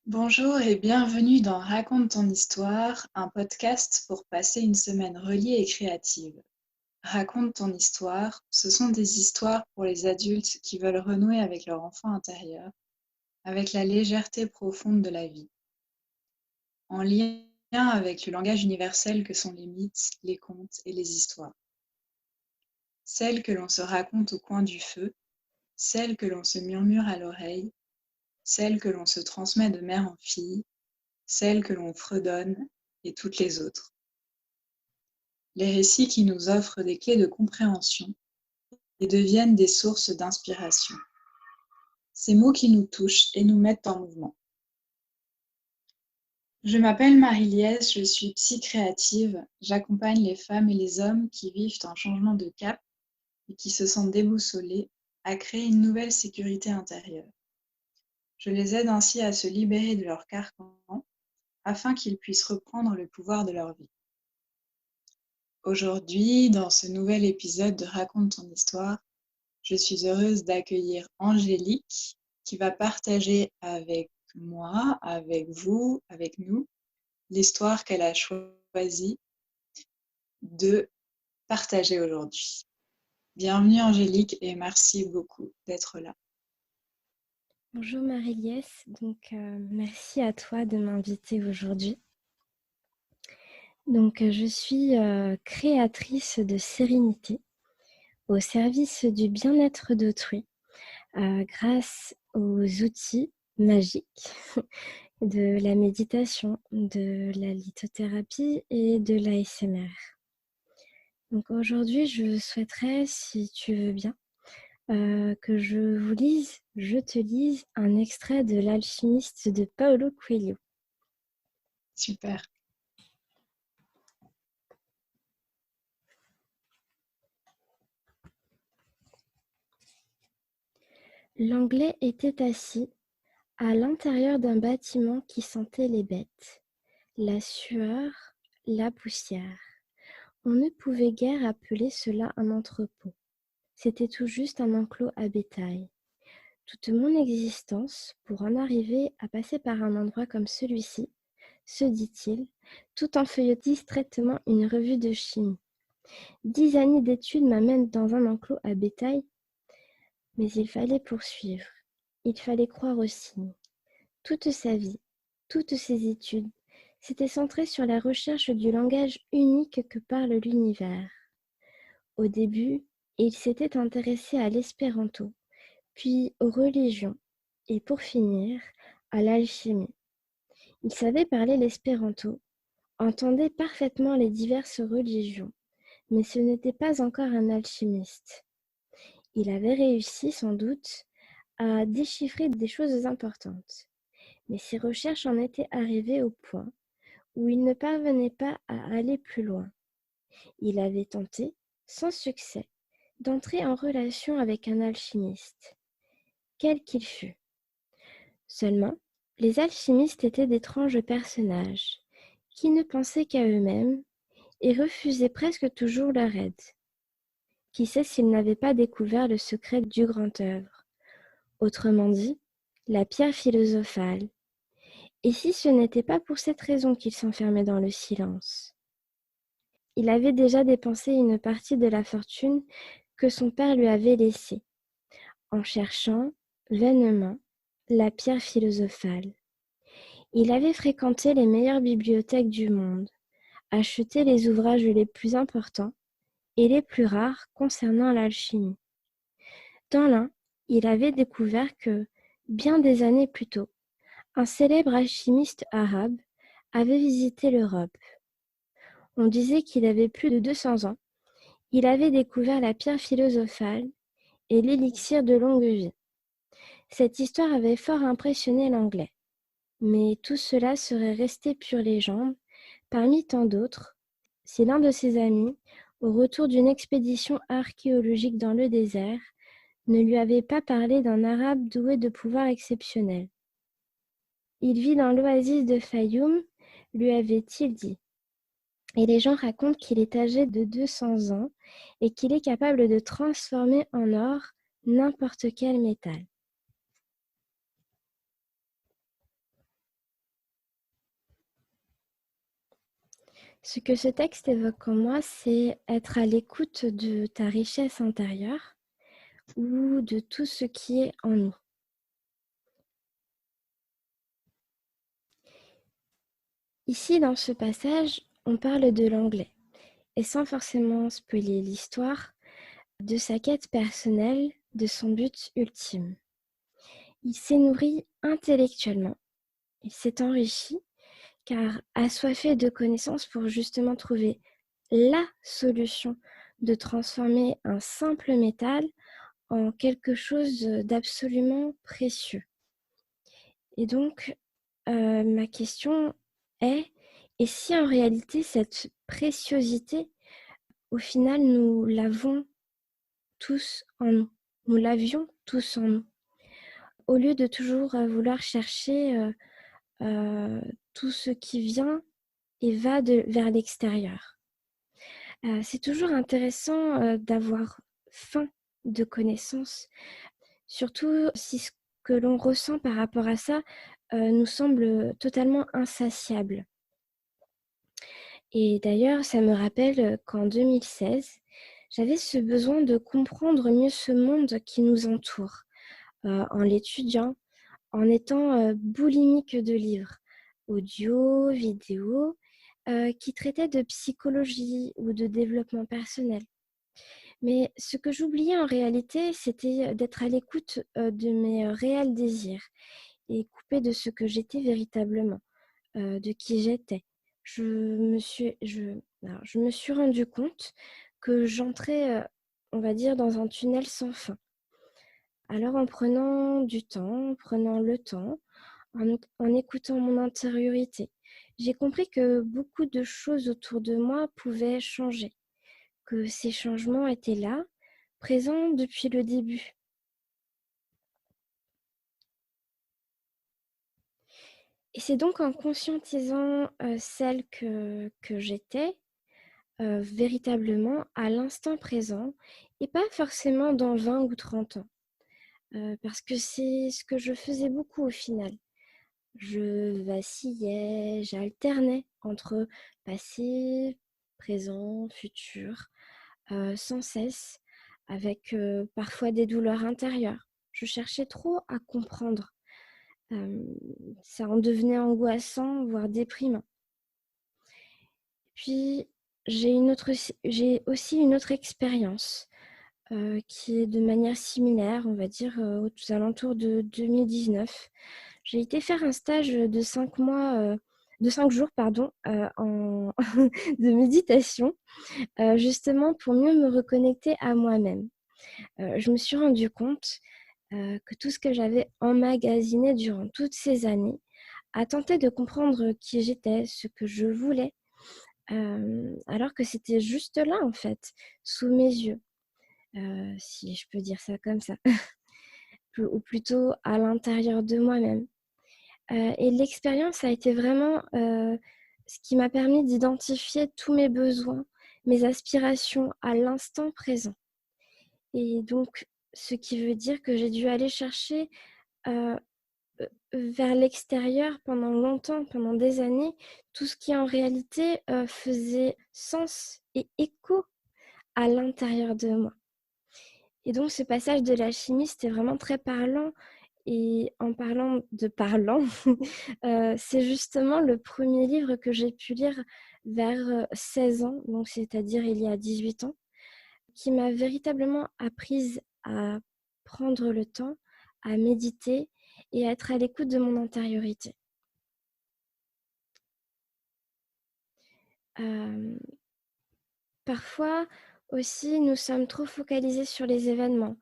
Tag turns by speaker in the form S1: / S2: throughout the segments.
S1: Bonjour et bienvenue dans Raconte ton histoire, un podcast pour passer une semaine reliée et créative. Raconte ton histoire, ce sont des histoires pour les adultes qui veulent renouer avec leur enfant intérieur, avec la légèreté profonde de la vie, en lien avec le langage universel que sont les mythes, les contes et les histoires. Celles que l'on se raconte au coin du feu, celles que l'on se murmure à l'oreille, celles que l'on se transmet de mère en fille, celles que l'on fredonne et toutes les autres. Les récits qui nous offrent des clés de compréhension et deviennent des sources d'inspiration. Ces mots qui nous touchent et nous mettent en mouvement. Je m'appelle Marie-Liesse, je suis psy créative. J'accompagne les femmes et les hommes qui vivent un changement de cap et qui se sentent déboussolés à créer une nouvelle sécurité intérieure. Je les aide ainsi à se libérer de leur carcan afin qu'ils puissent reprendre le pouvoir de leur vie. Aujourd'hui, dans ce nouvel épisode de Raconte ton histoire, je suis heureuse d'accueillir Angélique qui va partager avec moi, avec vous, avec nous, l'histoire qu'elle a choisi de partager aujourd'hui. Bienvenue Angélique et merci beaucoup d'être là.
S2: Bonjour Marie-Liesse, merci à toi de m'inviter aujourd'hui. Je suis créatrice de sérénité au service du bien-être d'autrui grâce aux outils magiques de la méditation, de la lithothérapie et de l'ASMR. Donc aujourd'hui, je souhaiterais, si tu veux bien, que je te lise un extrait de L'Alchimiste de Paulo Coelho.
S1: Super.
S2: L'Anglais était assis à l'intérieur d'un bâtiment qui sentait les bêtes, la sueur, la poussière. On ne pouvait guère appeler cela un entrepôt. C'était tout juste un enclos à bétail. Toute mon existence, pour en arriver à passer par un endroit comme celui-ci, se dit-il, tout en feuilletant distraitement une revue de chimie. 10 années d'études m'amènent dans un enclos à bétail, mais il fallait poursuivre. Il fallait croire aux signes. Toute sa vie, toutes ses études, s'étaient centrées sur la recherche du langage unique que parle l'univers. Au début, il s'était intéressé à l'espéranto, puis aux religions, et pour finir, à l'alchimie. Il savait parler l'espéranto, entendait parfaitement les diverses religions, mais ce n'était pas encore un alchimiste. Il avait réussi, sans doute, à déchiffrer des choses importantes, mais ses recherches en étaient arrivées au point où il ne parvenait pas à aller plus loin. Il avait tenté, sans succès, d'entrer en relation avec un alchimiste, quel qu'il fût. Seulement, les alchimistes étaient d'étranges personnages, qui ne pensaient qu'à eux-mêmes et refusaient presque toujours leur aide. Qui sait s'ils n'avaient pas découvert le secret du grand œuvre, autrement dit, la pierre philosophale. Et si ce n'était pas pour cette raison qu'il s'enfermait dans le silence? Il avait déjà dépensé une partie de la fortune que son père lui avait laissée, en cherchant, vainement, la pierre philosophale. Il avait fréquenté les meilleures bibliothèques du monde, acheté les ouvrages les plus importants et les plus rares concernant l'alchimie. Dans l'un, il avait découvert que, bien des années plus tôt, un célèbre alchimiste arabe avait visité l'Europe. On disait qu'il avait plus de 200 ans. Il avait découvert la pierre philosophale et l'élixir de longue vie. Cette histoire avait fort impressionné l'Anglais. Mais tout cela serait resté pure légende, parmi tant d'autres, si l'un de ses amis, au retour d'une expédition archéologique dans le désert, ne lui avait pas parlé d'un arabe doué de pouvoirs exceptionnels. Il vit dans l'oasis de Fayoum, lui avait-il dit. Et les gens racontent qu'il est âgé de 200 ans et qu'il est capable de transformer en or n'importe quel métal. Ce que ce texte évoque en moi, c'est être à l'écoute de ta richesse intérieure ou de tout ce qui est en nous. Ici, dans ce passage, on parle de l'anglais, et sans forcément spoiler l'histoire, de sa quête personnelle, de son but ultime. Il s'est nourri intellectuellement, il s'est enrichi, car assoiffé de connaissances pour justement trouver la solution de transformer un simple métal en quelque chose d'absolument précieux. Et donc, ma question est, et si en réalité cette préciosité, au final, nous l'avons tous en nous, nous l'avions tous en nous, au lieu de toujours vouloir chercher tout ce qui vient et va vers l'extérieur. C'est toujours intéressant d'avoir faim de connaissances, surtout si ce que l'on ressent par rapport à ça nous semble totalement insatiable. Et d'ailleurs, ça me rappelle qu'en 2016, j'avais ce besoin de comprendre mieux ce monde qui nous entoure, en l'étudiant, en étant boulimique de livres, audio, vidéo, qui traitaient de psychologie ou de développement personnel. Mais ce que j'oubliais en réalité, c'était d'être à l'écoute de mes réels désirs et coupée de ce que j'étais véritablement, de qui j'étais. Je me suis rendu compte que j'entrais, on va dire, dans un tunnel sans fin. Alors en prenant du temps, en prenant le temps, en écoutant mon intériorité, j'ai compris que beaucoup de choses autour de moi pouvaient changer, que ces changements étaient là, présents depuis le début. Et c'est donc en conscientisant celle que j'étais, véritablement à l'instant présent et pas forcément dans 20 ou 30 ans. Parce que c'est ce que je faisais beaucoup au final. Je vacillais, j'alternais entre passé, présent, futur, sans cesse, avec parfois des douleurs intérieures. Je cherchais trop à comprendre. Ça en devenait angoissant, voire déprimant. Puis, j'ai aussi une autre expérience qui est de manière similaire, on va dire, aux alentours de 2019. J'ai été faire un stage de 5 mois, de 5 jours, pardon, de méditation, justement pour mieux me reconnecter à moi-même. Je me suis rendu compte que tout ce que j'avais emmagasiné durant toutes ces années, à tenter de comprendre qui j'étais, ce que je voulais, alors que c'était juste là, en fait, sous mes yeux, si je peux dire ça comme ça, ou plutôt à l'intérieur de moi-même. Et l'expérience a été vraiment ce qui m'a permis d'identifier tous mes besoins, mes aspirations à l'instant présent. Et donc, ce qui veut dire que j'ai dû aller chercher vers l'extérieur pendant longtemps, pendant des années, tout ce qui en réalité faisait sens et écho à l'intérieur de moi. Et donc ce passage de la chimie, c'était vraiment très parlant. Et en parlant de parlant, c'est justement le premier livre que j'ai pu lire vers 16 ans, donc c'est-à-dire il y a 18 ans, qui m'a véritablement apprise à prendre le temps, à méditer et à être à l'écoute de mon intériorité. Parfois aussi, nous sommes trop focalisés sur les événements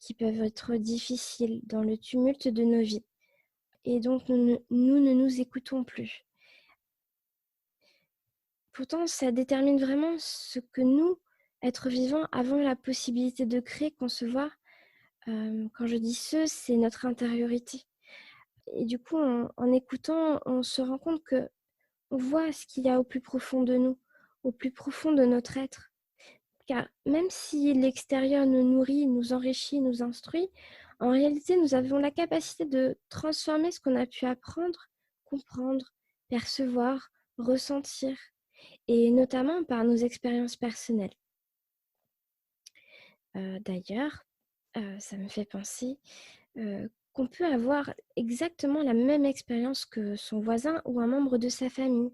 S2: qui peuvent être difficiles dans le tumulte de nos vies. Et donc, nous ne nous écoutons plus. Pourtant, ça détermine vraiment ce que nous, êtres vivants, avons la possibilité de créer, concevoir. Quand je dis ce, c'est notre intériorité. Et du coup, en écoutant, on se rend compte que on voit ce qu'il y a au plus profond de nous, au plus profond de notre être. Car même si l'extérieur nous nourrit, nous enrichit, nous instruit, en réalité, nous avons la capacité de transformer ce qu'on a pu apprendre, comprendre, percevoir, ressentir. et notamment par nos expériences personnelles. D'ailleurs, ça me fait penser qu'on peut avoir exactement la même expérience que son voisin ou un membre de sa famille,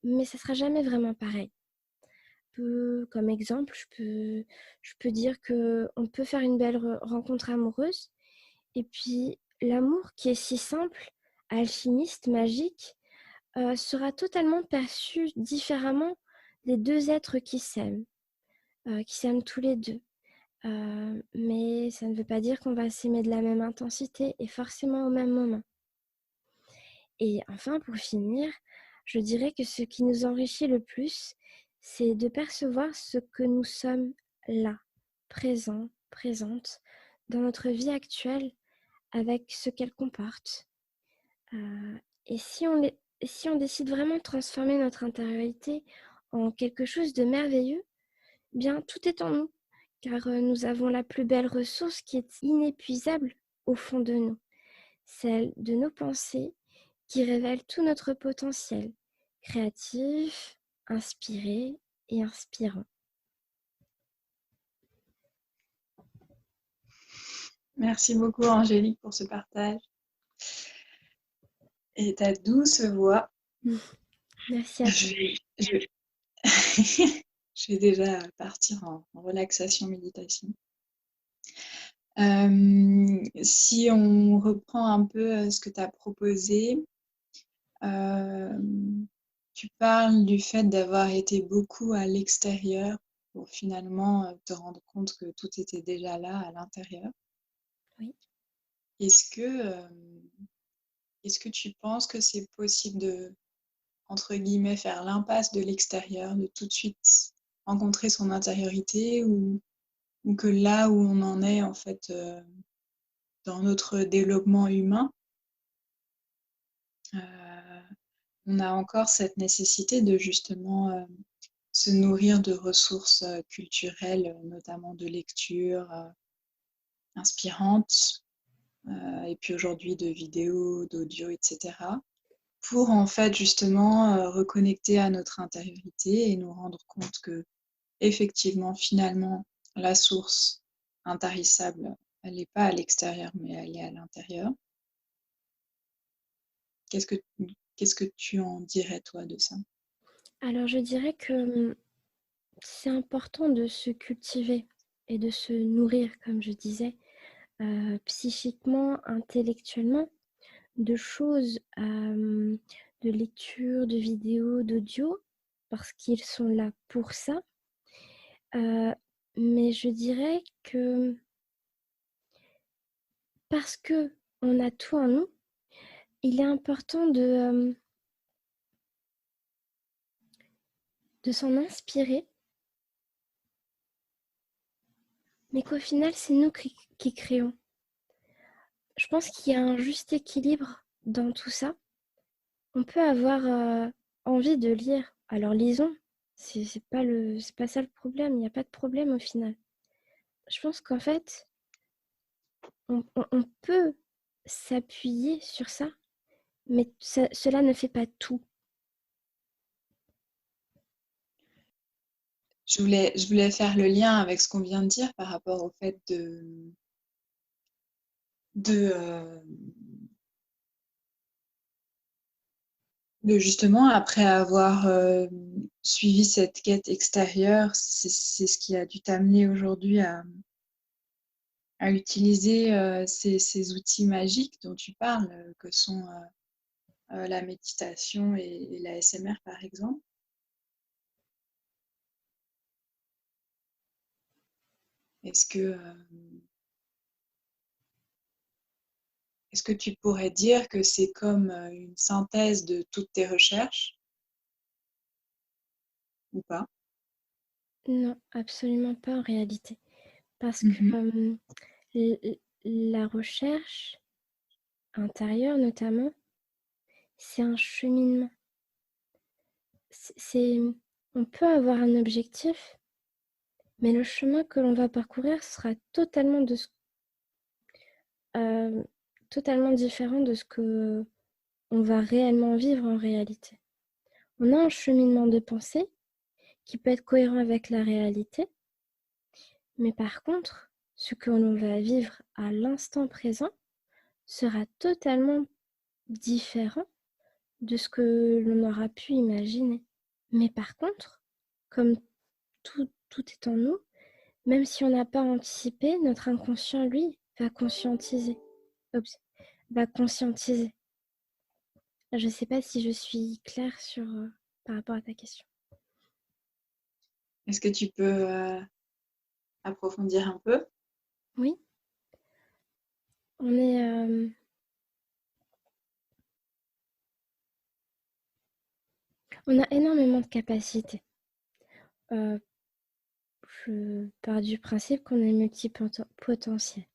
S2: mais ça ne sera jamais vraiment pareil. Comme exemple, je peux dire qu'on peut faire une belle rencontre amoureuse, et puis l'amour qui est si simple, alchimiste, magique, sera totalement perçu différemment des deux êtres qui s'aiment tous les deux. Mais ça ne veut pas dire qu'on va s'aimer de la même intensité et forcément au même moment. Et enfin, pour finir, je dirais que ce qui nous enrichit le plus, c'est de percevoir ce que nous sommes là, présents, présentes, dans notre vie actuelle, avec ce qu'elle comporte. Et si on décide vraiment de transformer notre intériorité en quelque chose de merveilleux, bien tout est en nous, car nous avons la plus belle ressource qui est inépuisable au fond de nous, celle de nos pensées qui révèlent tout notre potentiel, créatif, inspiré et inspirant.
S1: Merci beaucoup Angélique pour ce partage et ta douce voix.
S2: Merci à toi.
S1: Je vais déjà partir en relaxation méditation. Si on reprend un peu ce que tu as proposé, tu parles du fait d'avoir été beaucoup à l'extérieur pour finalement te rendre compte que tout était déjà là à l'intérieur.
S2: Oui.
S1: Est-ce que tu penses que c'est possible de, entre guillemets, faire l'impasse de l'extérieur, de tout de suite rencontrer son intériorité, ou que là où on en est en fait dans notre développement humain, on a encore cette nécessité de justement se nourrir de ressources culturelles, notamment de lecture inspirantes, et puis aujourd'hui de vidéos, d'audio, etc., pour en fait justement reconnecter à notre intériorité et nous rendre compte que effectivement, finalement, la source intarissable, elle n'est pas à l'extérieur, mais elle est à l'intérieur. Qu'est-ce que tu en dirais, toi, de ça?
S2: Alors je dirais que c'est important de se cultiver et de se nourrir, comme je disais, psychiquement, intellectuellement, de choses, de lecture, de vidéos, d'audio, parce qu'ils sont là pour ça. Mais je dirais que parce qu'on a tout en nous, il est important de s'en inspirer, mais qu'au final, c'est nous qui créons. Je pense qu'il y a un juste équilibre dans tout ça. On peut avoir envie de lire, alors lisons. C'est pas ça le problème, il n'y a pas de problème au final. Je pense qu'en fait, on peut s'appuyer sur ça, mais cela ne fait pas tout.
S1: Je voulais faire le lien avec ce qu'on vient de dire par rapport au fait de justement, après avoir suivi cette quête extérieure, c'est ce qui a dû t'amener aujourd'hui à utiliser ces outils magiques dont tu parles, que sont la méditation et l'ASMR, par exemple. Est-ce que tu pourrais dire que c'est comme une synthèse de toutes tes recherches ou pas?
S2: Non, absolument pas en réalité. Parce que
S1: Mhm.
S2: la recherche intérieure, notamment, c'est un cheminement. On peut avoir un objectif, mais le chemin que l'on va parcourir sera totalement différent de ce que on va réellement vivre en réalité. On a un cheminement de pensée, qui peut être cohérent avec la réalité. Mais par contre, ce que l'on va vivre à l'instant présent sera totalement différent de ce que l'on aura pu imaginer. Mais par contre, comme tout est en nous, même si on n'a pas anticipé, notre inconscient, lui, va conscientiser. Va conscientiser. Je ne sais pas si je suis claire par rapport à ta question.
S1: Est-ce que tu peux approfondir un peu?
S2: Oui. On a énormément de capacités. Je pars du principe qu'on est multipotentiel.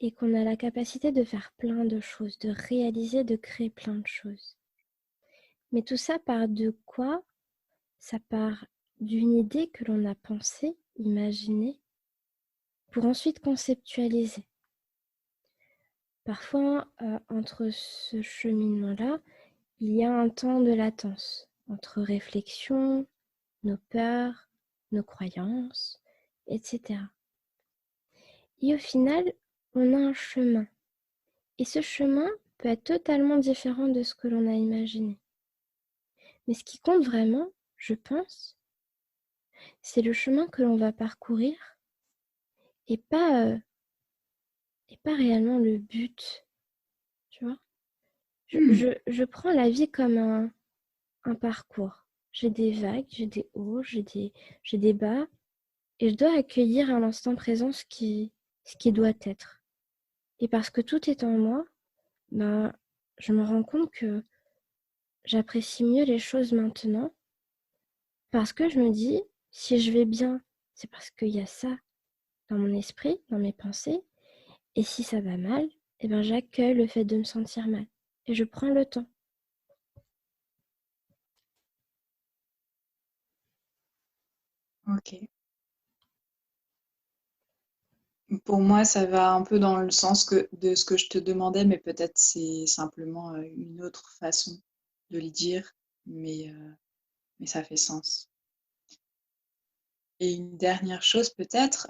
S2: Et qu'on a la capacité de faire plein de choses, de réaliser, de créer plein de choses. Mais tout ça part de quoi? Ça part d'une idée que l'on a pensée, imaginée, pour ensuite conceptualiser. Parfois, entre ce cheminement-là, il y a un temps de latence entre réflexion, nos peurs, nos croyances, etc. Et au final, on a un chemin. Et ce chemin peut être totalement différent de ce que l'on a imaginé. Mais ce qui compte vraiment, je pense, c'est le chemin que l'on va parcourir et pas réellement le but. Tu vois? Je prends la vie comme un parcours. J'ai des vagues, j'ai des hauts, j'ai des bas, et je dois accueillir à l'instant présent ce qui doit être. Et parce que tout est en moi, ben, je me rends compte que j'apprécie mieux les choses maintenant, parce que je me dis, si je vais bien, c'est parce qu'il y a ça dans mon esprit, dans mes pensées, et si ça va mal, eh ben, j'accueille le fait de me sentir mal, et je prends le temps.
S1: Ok. Pour moi, ça va un peu dans le sens de ce que je te demandais, mais peut-être c'est simplement une autre façon de le dire, mais ça fait sens. Et une dernière chose peut-être,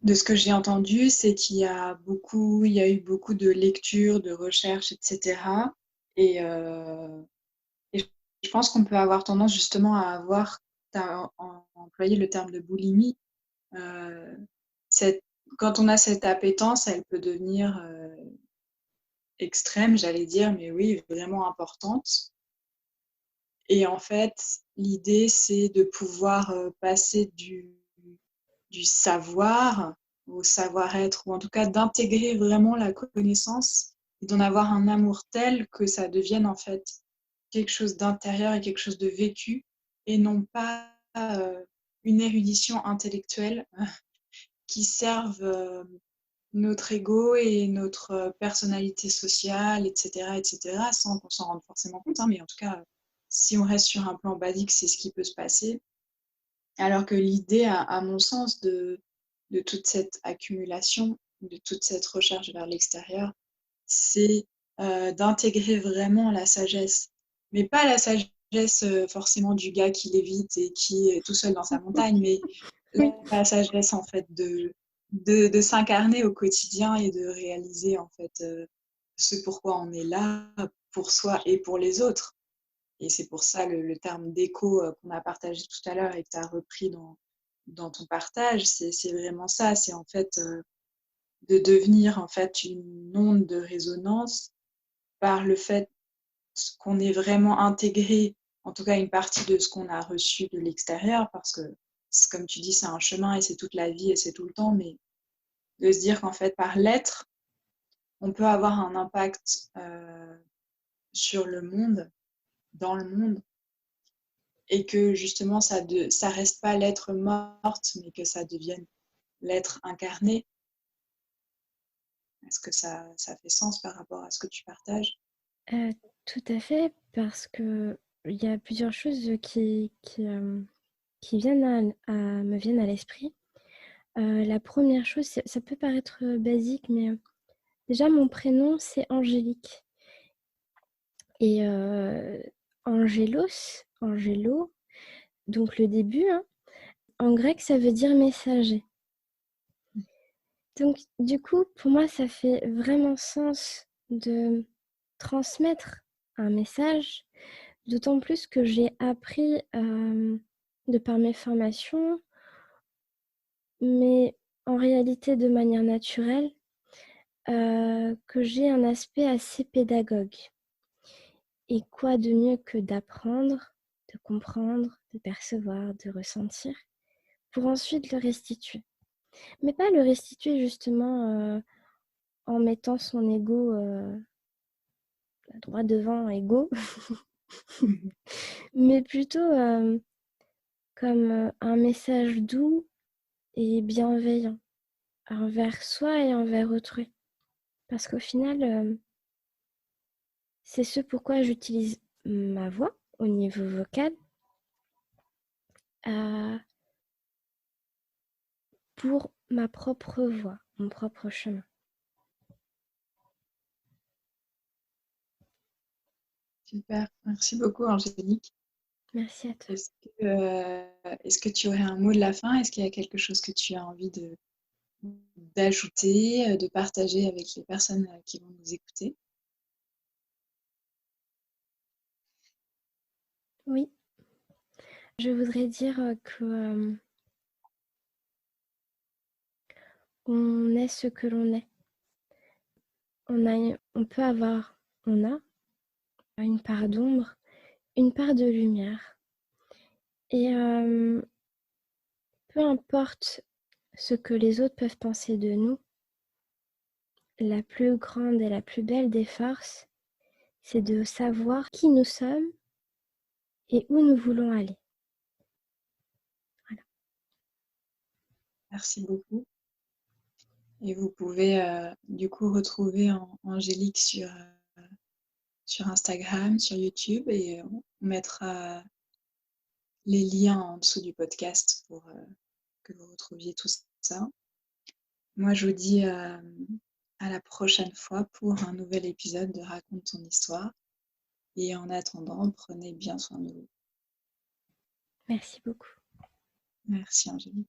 S1: de ce que j'ai entendu, c'est qu'il y a eu beaucoup de lectures, de recherches, etc. Et, et je pense qu'on peut avoir tendance justement à avoir, tu as employé le terme de boulimie. Cette, quand on a cette appétence, elle peut devenir extrême, j'allais dire, mais oui, vraiment importante. Et en fait, l'idée, c'est de pouvoir passer du savoir au savoir-être, ou en tout cas d'intégrer vraiment la connaissance et d'en avoir un amour tel que ça devienne en fait quelque chose d'intérieur et quelque chose de vécu, et non pas une érudition intellectuelle qui serve notre ego et notre personnalité sociale, etc., etc., sans qu'on s'en rende forcément compte. Mais en tout cas, si on reste sur un plan basique, c'est ce qui peut se passer. Alors que l'idée, à mon sens, de toute cette accumulation, de toute cette recherche vers l'extérieur, c'est d'intégrer vraiment la sagesse. Mais pas la sagesse forcément du gars qui lévite et qui est tout seul dans sa montagne, mais
S2: Oui.
S1: la sagesse en fait de s'incarner au quotidien et de réaliser en fait ce pourquoi on est là, pour soi et pour les autres. Et c'est pour ça le terme d'écho qu'on a partagé tout à l'heure et que tu as repris dans ton partage, c'est vraiment ça. C'est en fait de devenir en fait une onde de résonance par le fait qu'on ait vraiment intégré, en tout cas une partie de ce qu'on a reçu de l'extérieur, parce que comme tu dis, c'est un chemin et c'est toute la vie et c'est tout le temps, mais de se dire qu'en fait par l'être, on peut avoir un impact sur le monde, dans le monde, et que justement ça reste pas l'être morte, mais que ça devienne l'être incarné. Est-ce que ça fait sens par rapport à ce que tu partages?
S2: Tout à fait, parce que il y a plusieurs choses qui me viennent à l'esprit. La première chose, ça peut paraître basique, mais déjà mon prénom c'est Angélique. Et Angelo, donc le début, hein, en grec, ça veut dire messager. Donc, du coup, pour moi, ça fait vraiment sens de transmettre un message, d'autant plus que j'ai appris de par mes formations, mais en réalité de manière naturelle, que j'ai un aspect assez pédagogue. Et quoi de mieux que d'apprendre, de comprendre, de percevoir, de ressentir, pour ensuite le restituer. Mais pas le restituer justement en mettant son ego droit devant ego, mais plutôt comme un message doux et bienveillant envers soi et envers autrui. Parce qu'au final, c'est ce pourquoi j'utilise ma voix au niveau vocal pour ma propre voix, mon propre chemin.
S1: Super, merci beaucoup Angélique.
S2: Merci à toi.
S1: Est-ce que tu aurais un mot de la fin? Est-ce qu'il y a quelque chose que tu as envie d'ajouter, de partager avec les personnes qui vont nous écouter?
S2: Oui, je voudrais dire que on est ce que l'on est. On peut avoir, on a une part d'ombre, une part de lumière. Et peu importe ce que les autres peuvent penser de nous, la plus grande et la plus belle des forces, c'est de savoir qui nous sommes et où nous voulons aller. Voilà.
S1: Merci beaucoup. Et vous pouvez du coup retrouver Angélique sur Instagram, sur YouTube, et on mettra les liens en dessous du podcast pour que vous retrouviez tout ça. Moi, je vous dis à la prochaine fois pour un nouvel épisode de Raconte ton histoire. Et en attendant, prenez bien soin de vous.
S2: Merci beaucoup.
S1: Merci Angélique.